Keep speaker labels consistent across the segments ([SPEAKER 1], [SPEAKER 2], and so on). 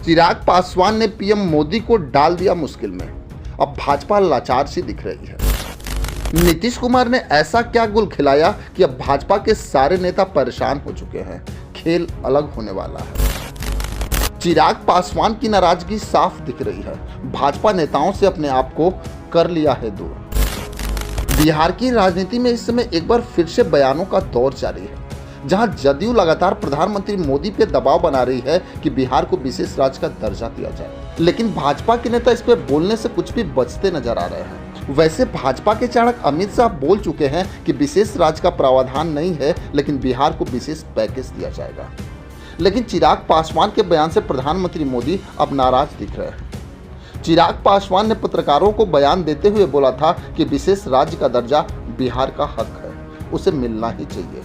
[SPEAKER 1] चिराग पासवान ने पीएम मोदी को डाल दिया मुश्किल में। अब भाजपा लाचार सी दिख रही है। नीतीश कुमार ने ऐसा क्या गुल खिलाया कि अब भाजपा के सारे नेता परेशान हो चुके हैं। खेल अलग होने वाला है। चिराग पासवान की नाराजगी साफ दिख रही है। भाजपा नेताओं से अपने आप को कर लिया है दूर। बिहार की राजनीति में इस समय एक बार फिर से बयानों का दौर जारी है, जहां जदयू लगातार प्रधानमंत्री मोदी पे दबाव बना रही है कि बिहार को विशेष राज्य का दर्जा दिया जाए, लेकिन भाजपा के नेता इस पे बोलने से कुछ भी बचते नजर आ रहे हैं। वैसे भाजपा के चाणक्य अमित शाह बोल चुके हैं कि विशेष राज्य का प्रावधान नहीं है, लेकिन बिहार को विशेष पैकेज दिया जाएगा। लेकिन चिराग पासवान के बयान से प्रधानमंत्री मोदी अब नाराज दिख रहे हैं। चिराग पासवान ने पत्रकारों को बयान देते हुए बोला था कि विशेष राज्य का दर्जा बिहार का हक है, उसे मिलना ही चाहिए।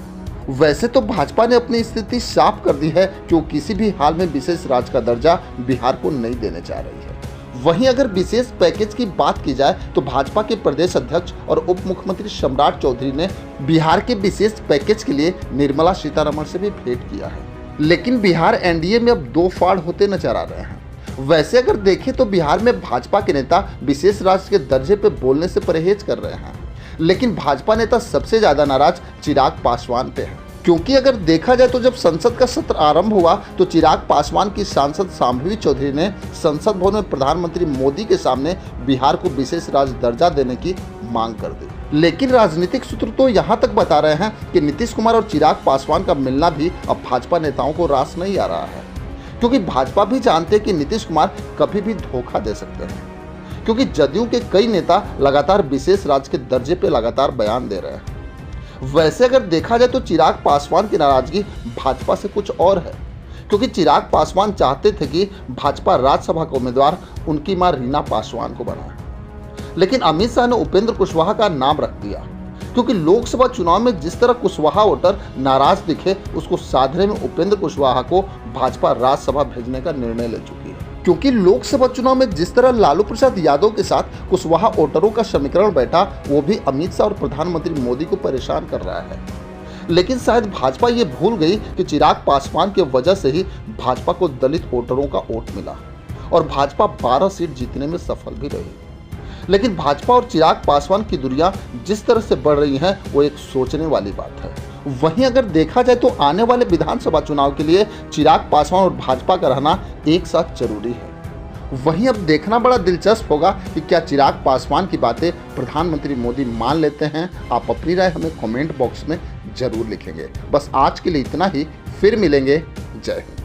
[SPEAKER 1] वैसे तो भाजपा ने अपनी स्थिति साफ कर दी है कि वो किसी भी हाल में विशेष राज्य का दर्जा बिहार को नहीं देने जा रही है। वहीं अगर विशेष पैकेज की बात की जाए तो भाजपा के प्रदेश अध्यक्ष और उप मुख्यमंत्री सम्राट चौधरी ने बिहार के विशेष पैकेज के लिए निर्मला सीतारमण से भी भेंट किया है, लेकिन बिहार एनडीए में अब दो फाड़ होते नजर आ रहे हैं। वैसे अगर देखें तो बिहार में भाजपा के नेता विशेष राज्य के दर्जे पर बोलने से परहेज कर रहे हैं, लेकिन भाजपा नेता सबसे ज्यादा नाराज चिराग पासवान पे है। क्योंकि अगर देखा जाए तो जब संसद का सत्र आरंभ हुआ तो चिराग पासवान की सांसद शांभवी चौधरी ने संसद भवन में प्रधानमंत्री मोदी के सामने बिहार को विशेष राज्य दर्जा देने की मांग कर दी। लेकिन राजनीतिक सूत्र तो यहाँ तक बता रहे हैं कि नीतीश कुमार और चिराग पासवान का मिलना भी अब भाजपा नेताओं को रास नहीं आ रहा है, क्योंकि भाजपा भी जानते हैं कि नीतीश कुमार कभी भी धोखा दे सकते हैं, क्योंकि जदयू के कई नेता लगातार विशेष राज्य के दर्जे पे लगातार बयान दे रहे हैं। वैसे अगर देखा जाए तो चिराग पासवान की नाराजगी भाजपा से कुछ और है, क्योंकि चिराग पासवान चाहते थे कि भाजपा राज्यसभा का उम्मीदवार उनकी मां रीना पासवान को बनाए, लेकिन अमित शाह ने उपेंद्र कुशवाहा का नाम रख दिया, क्योंकि लोकसभा चुनाव में जिस तरह कुशवाहा वोटर नाराज दिखे, उसको साधने में उपेंद्र कुशवाहा को भाजपा राज्यसभा भेजने का निर्णय ले चुकी है। क्योंकि लोकसभा चुनाव में जिस तरह लालू प्रसाद यादव के साथ कुशवाहा वोटरों का समीकरण बैठा, वो भी अमित शाह और प्रधानमंत्री मोदी को परेशान कर रहा है। लेकिन शायद भाजपा ये भूल गई कि चिराग पासवान की वजह से ही भाजपा को दलित वोटरों का वोट मिला और भाजपा 12 सीट जीतने में सफल भी रही। लेकिन भाजपा और चिराग पासवान की दूरियां जिस तरह से बढ़ रही हैं, वो एक सोचने वाली बात है। वहीं अगर देखा जाए तो आने वाले विधानसभा चुनाव के लिए चिराग पासवान और भाजपा का रहना एक साथ जरूरी है। वहीं अब देखना बड़ा दिलचस्प होगा कि क्या चिराग पासवान की बातें प्रधानमंत्री मोदी मान लेते हैं। आप अपनी राय हमें कमेंट बॉक्स में जरूर लिखेंगे। बस आज के लिए इतना ही, फिर मिलेंगे। जय हिंद।